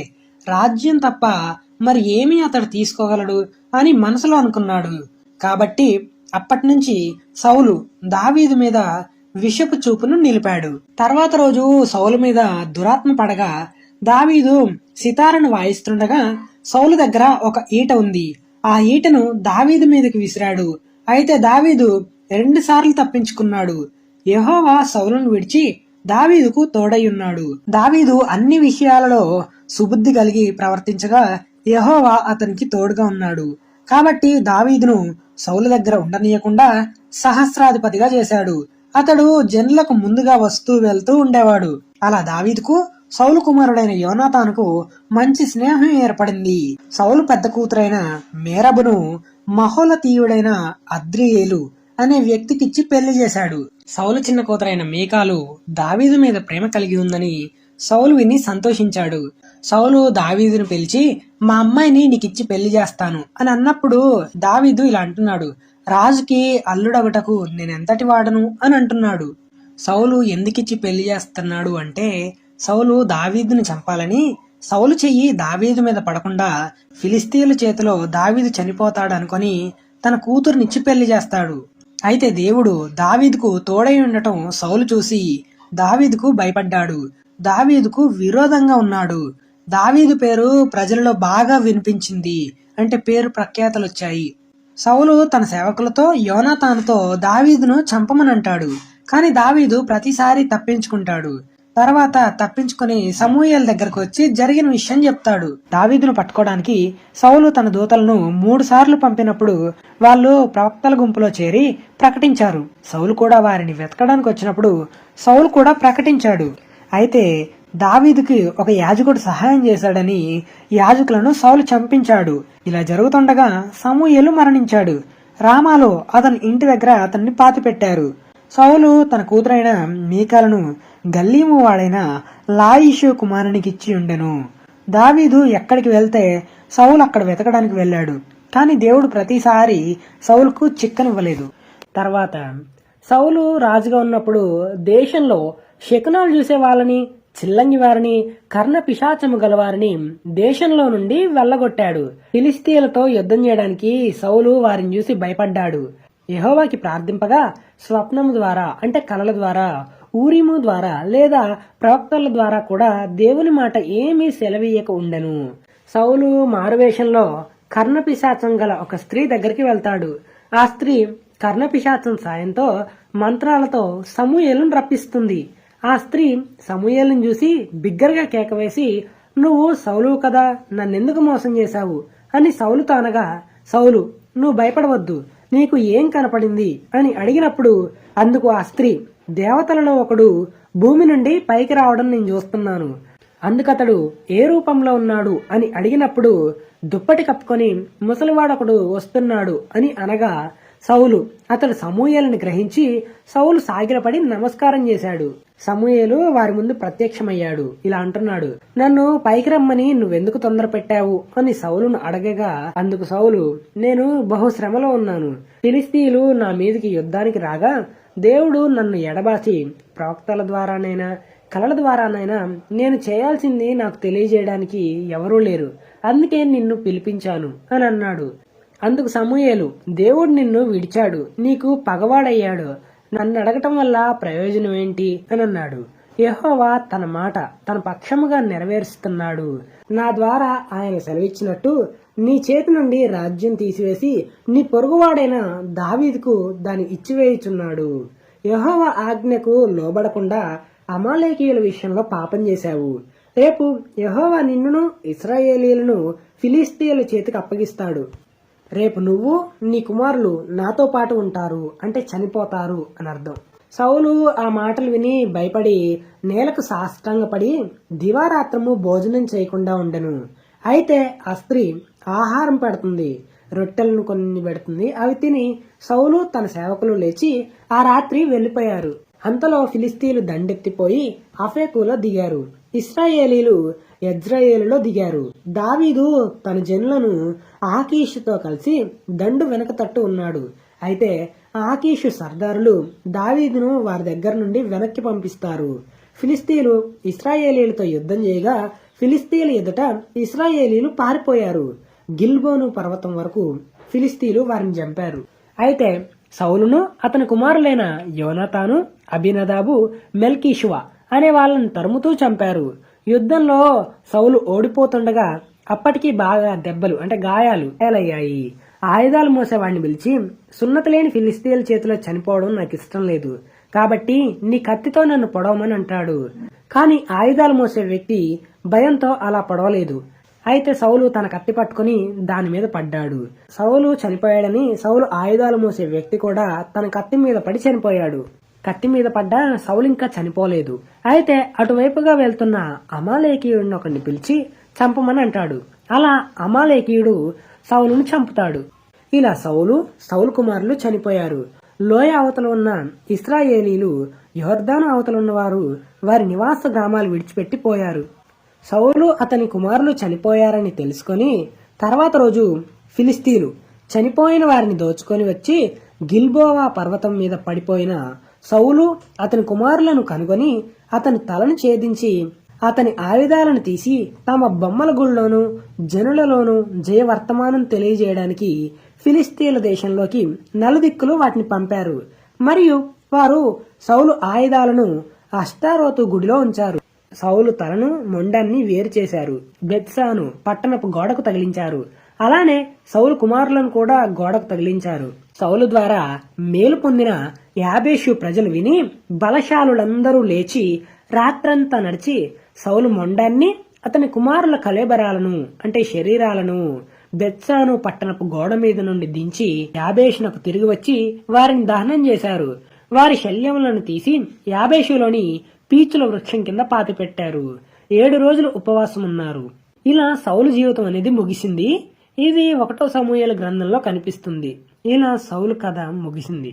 Speaker 1: రాజ్యం తప్ప మరి ఏమీ అతడు తీసుకోగలడు అని మనసులో అనుకున్నాడు. కాబట్టి అప్పటి నుంచి సౌలు దావీదు మీద విషపు చూపును నిలిపాడు. తర్వాత రోజు సౌలు మీద దురాత్మ పడగా దావీదు సితారను వాయిస్తుండగా సౌలు దగ్గర ఒక ఈట ఉంది. ఆ ఈటను దావీదు మీదకి విసిరాడు. అయితే దావీదు 2 సార్లు తప్పించుకున్నాడు. యెహోవా సౌలును విడిచి దావీదుకు తోడయ్యున్నాడు. దావీదు అన్ని విషయాలలో సుబుద్ధి కలిగి ప్రవర్తించగా యెహోవా అతనికి తోడుగా ఉన్నాడు. కాబట్టి దావీదును సౌలు దగ్గర ఉండనీయకుండా సహస్రాధిపతిగా చేశాడు. అతడు జనులకు ముందుగా వస్తూ వెళ్తూ ఉండేవాడు. అలా దావీదుకు సౌలు కుమారుడైన యోనాతానుకు మంచి స్నేహం ఏర్పడింది. సౌలు పెద్ద కూతురైన మేరబును మహోలతీయుడైన అద్రియేలు అనే వ్యక్తికిచ్చి పెళ్లి చేశాడు. సౌలు చిన్న కూతురైన మీకాలు దావీదు మీద ప్రేమ కలిగి ఉందని సౌలు విని సంతోషించాడు. సౌలు దావీదును పిలిచి, మా అమ్మాయిని నీకిచ్చి పెళ్లి చేస్తాను అని అన్నప్పుడు దావీదు ఇలా అంటున్నాడు: రాజుకి అల్లుడగుటకు నేనెంతటి వాడను అని అంటున్నాడు. సౌలు ఎందుకిచ్చి పెళ్లి చేస్తున్నాడు అంటే, సౌలు దావీదుని చంపాలని. సౌలు చెయ్యి దావీదు మీద పడకుండా ఫిలిస్తీన్ల చేతిలో దావీదు చనిపోతాడు అనుకొని తన కూతురునిచ్చి పెళ్లి చేస్తాడు. అయితే దేవుడు దావీదుకు తోడై ఉండటం సౌలు చూసి దావీదుకు భయపడ్డాడు. దావీదుకు విరోధంగా ఉన్నాడు. దావీదు పేరు ప్రజలలో బాగా వినిపించింది. అంటే పేరు ప్రఖ్యాతలు వచ్చాయి. సౌలు తన సేవకులతో యోనాతానుతో దావీదును చంపమనంటాడు. కానీ దావీదు ప్రతిసారి తప్పించుకుంటాడు. తర్వాత తప్పించుకుని సమూయేలు దగ్గరకు వచ్చి జరిగిన విషయం చెప్తాడు. దావీదును పట్టుకోవడానికి సౌలు తన దూతలను 3 సార్లు పంపినప్పుడు వాళ్ళు ప్రవక్తల గుంపులో చేరి ప్రకటించారు. సౌలు కూడా వారిని వెతకడానికి వచ్చినప్పుడు సౌలు కూడా ప్రకటించాడు. అయితే దావీదుకి ఒక యాజకుడు సహాయం చేశాడని యాజకులను సౌలు చంపించాడు. ఇలా జరుగుతుండగా సమూయేలు మరణించాడు. రామాలో అతని ఇంటి దగ్గర అతన్ని పాతిపెట్టారు. సౌలు తన కూతురైన మీకాలను గల్లీము వాడైన లాయిషు కుమారునికిచ్చి ఉండెను. దావీదు ఎక్కడికి వెళ్తే సౌలు అక్కడ వెతకడానికి వెళ్ళాడు. కానీ దేవుడు ప్రతిసారి సౌలుకు చిక్కనివ్వలేదు. తర్వాత సౌలు రాజుగా ఉన్నప్పుడు దేశంలో శకునాలు చూసే వాళ్ళని, చిల్లంగి వారిని, కర్ణ పిశాచము గలవారిని దేశంలో నుండి వెళ్ళగొట్టాడు. ఫిలిస్తీన్లతో యుద్ధం చేయడానికి సౌలు వారిని చూసి భయపడ్డాడు. యెహోవాకి ప్రార్థింపగా స్వప్నము ద్వారా అంటే కలల ద్వారా, ఊరిము ద్వారా లేదా ప్రవక్తల ద్వారా కూడా దేవుని మాట ఏమీ సెలవీయక ఉండెను. సౌలు మారువేషంలో కర్ణపిశాచం గల ఒక స్త్రీ దగ్గరికి వెళ్తాడు. ఆ స్త్రీ కర్ణపిశాచం సాయంతో మంత్రాలతో సమూయేలును రప్పిస్తుంది. ఆ స్త్రీ సమూయేలును చూసి బిగ్గరగా కేకవేసి, నువ్వు సౌలు కదా, నన్నెందుకు మోసం చేశావు అని సౌలుతో అనగా, సౌలు నువ్వు భయపడవద్దు, నీకు ఏం కనపడింది అని అడిగినప్పుడు అందుకు ఆ స్త్రీ, దేవతలలో ఒకడు భూమి నుండి పైకి రావడం నేను చూస్తున్నాను, అందుకతడు ఏ రూపంలో ఉన్నాడు అని అడిగినప్పుడు దుప్పటి కప్పుకొని ముసలివాడొకడు వస్తున్నాడు అని అనగా సౌలు అతడు సమూయేలుని గ్రహించి సౌలు సాగిలపడి నమస్కారం చేశాడు. సమూయేలు వారి ముందు ప్రత్యక్షమయ్యాడు. ఇలా అంటున్నాడు, నన్ను పైకి రమ్మని నువ్వెందుకు తొందర పెట్టావు అని సౌలును అడగగా అందుకు సౌలు, నేను బహుశ్రమలో ఉన్నాను, ఫిలిస్తీయులు నా మీదికి యుద్ధానికి రాగా దేవుడు నన్ను ఎడబాసి ప్రవక్తల ద్వారానైనా కలల ద్వారానైనా నేను చేయాల్సింది నాకు తెలియజేయడానికి ఎవరూ లేరు, అందుకే నిన్ను పిలిపించాను అని అన్నాడు. అందుకు సమూయేలు, దేవుడు నిన్ను విడిచాడు, నీకు పగవాడయ్యాడు, నన్ను అడగటం వల్ల ప్రయోజనం ఏంటి అని అన్నాడు. యెహోవా తన మాట తన పక్షముగా నెరవేరుస్తున్నాడు, నా ద్వారా ఆయన సెలవిచ్చినట్టు నీ చేతి నుండి రాజ్యం తీసివేసి నీ పొరుగువాడైన దావీదుకు దాన్ని ఇచ్చివేయుచున్నాడు. యెహోవా ఆజ్ఞకు లోబడకుండా అమాలేకీయుల విషయంలో పాపం చేశావు. రేపు యెహోవా నిన్నును ఇశ్రాయేలీయులను ఫిలిస్తీయుల చేతికి అప్పగిస్తాడు. రేపు నువ్వు నీ కుమారులు నాతో పాటు ఉంటారు, అంటే చనిపోతారు అని అర్థం. సౌలు ఆ మాటలు విని భయపడి నేలకు సాష్టాంగపడి దివారాత్రము భోజనం చేయకుండా ఉండెను. అయితే ఆ స్త్రీ ఆహారం పెడుతుంది, రొట్టెలను కొన్ని పెడుతుంది. అవి తిని సౌలు తన సేవకులు లేచి ఆ రాత్రి వెళ్లిపోయారు. అంతలో ఫిలిస్తీయులు దండెత్తిపోయి అఫేకులో దిగారు. ఇశ్రాయేలీలు యజ్రెయేలులో దిగారు. దావీదు తన జనులను ఆకీషుతో కలిసి దండు వెనక తట్టు ఉన్నాడు. అయితే ఆకీషు సర్దారులు దావీదును వారి దగ్గర నుండి వెనక్కి పంపిస్తారు. ఫిలిస్తీయులు ఇశ్రాయేలీలతో యుద్ధం చేయగా ఫిలిస్తీయుల ఎదుట ఇశ్రాయేలీలు పారిపోయారు. గిల్బోను పర్వతం వరకు ఫిలిస్తీయులు వారిని చంపారు. అయితే సౌలును అతని కుమారులైన యోనాతాను, అబినదాబు, మెల్కీషువా అనే వాళ్ళని తరుముతూ చంపారు. యుద్ధంలో సౌలు ఓడిపోతుండగా అప్పటికి బాగా దెబ్బలు అంటే గాయాలు అయ్యాయి. ఆయుధాలు మోసేవాడిని పిలిచి, సున్నతి లేని ఫిలిస్తీయుల చేతిలో చనిపోవడం నాకు ఇష్టం లేదు, కాబట్టి నీ కత్తితో నన్ను పొడవమని అంటాడు. కానీ ఆయుధాలు మోసే వ్యక్తి భయంతో అలా పొడవలేదు. అయితే సౌలు తన కత్తి పట్టుకుని దాని మీద పడ్డాడు. సౌలు చనిపోయాడని సౌలు ఆయుధాలు మోసే వ్యక్తి కూడా తన కత్తి మీద పడి చనిపోయాడు. కత్తి మీద పడ్డ సౌలు ఇంకా చనిపోలేదు. అయితే అటువైపుగా వెళ్తున్న అమాలేకీయుడిని ఒకరిని పిలిచి చంపమని అంటాడు. అలా అమాలేకీయుడు సౌలును చంపుతాడు. ఇలా సౌలు కుమారులు చనిపోయారు. లోయ అవతల ఉన్న ఇశ్రాయేలీలు యొర్దాను అవతల ఉన్నవారు వారి నివాస గ్రామాలు విడిచిపెట్టి పోయారు. సౌలు అతని కుమారులు చనిపోయారని తెలుసుకొని తర్వాత రోజు ఫిలిస్తీయులు చనిపోయిన వారిని దోచుకొని వచ్చి గిల్బోవా పర్వతం మీద పడిపోయిన సౌలు అతని కుమారులను కనుగొని అతని తలను ఛేదించి అతని ఆయుధాలను తీసి తమ బొమ్మల గుళ్ళలోనూ జనులలోనూ జయవర్తమానం తెలియజేయడానికి ఫిలిస్తీయుల దేశంలోకి నలుదిక్కులు వాటిని పంపారు. మరియు వారు సౌలు ఆయుధాలను అష్టారోతు గుడిలో ఉంచారు. సౌలు తలను మొండాన్ని వేరు చేశారు. బెత్సాను పట్టణపు గోడకు తగిలించారు. అలానే సౌలు కుమారులను కూడా గోడకు తగిలించారు. సౌలు ద్వారా మేలు పొందిన యాబేషు ప్రజలు విని బలశాలులందరూ లేచి రాత్రంతా నడిచి సౌలు మొండాన్ని అతని కుమారుల కళేబరాలను అంటే శరీరాలను బెత్సాను పట్టణపు గోడ మీద నుండి దించి యాబేషునకు తిరిగి వచ్చి వారిని దహనం చేశారు. వారి శల్యములను తీసి యాబేషులోని పీచుల వృక్షం కింద పాతిపెట్టారు. 7 రోజులు ఉపవాసం ఉన్నారు. ఇలా సౌలు జీవితం అనేది ముగిసింది. ఇది 1వ సమూయేలు గ్రంథంలో కనిపిస్తుంది. ఇలా సౌలు కథ ముగిసింది.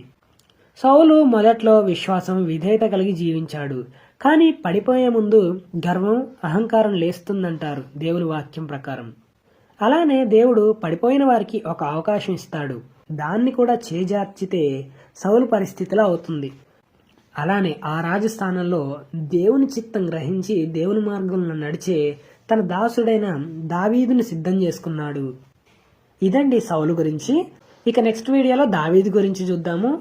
Speaker 1: సౌలు మొదట్లో విశ్వాసం, విధేయత కలిగి జీవించాడు. కానీ పడిపోయే ముందు గర్వం, అహంకారం లేస్తుందంటారు దేవుని వాక్యం ప్రకారం. అలానే దేవుడు పడిపోయిన వారికి ఒక అవకాశం ఇస్తాడు. దాన్ని కూడా చేజార్చితే సౌలు పరిస్థితిలో అవుతుంది. అలానే ఆ రాజస్థానంలో దేవుని చిత్తం గ్రహించి దేవుని మార్గంలో నడిచే తన దాసుడైన దావీదుని సిద్ధం చేసుకున్నాడు. ఇదండి సౌలు గురించి. ఇక నెక్స్ట్ వీడియోలో దావీదు గురించి చూద్దాము.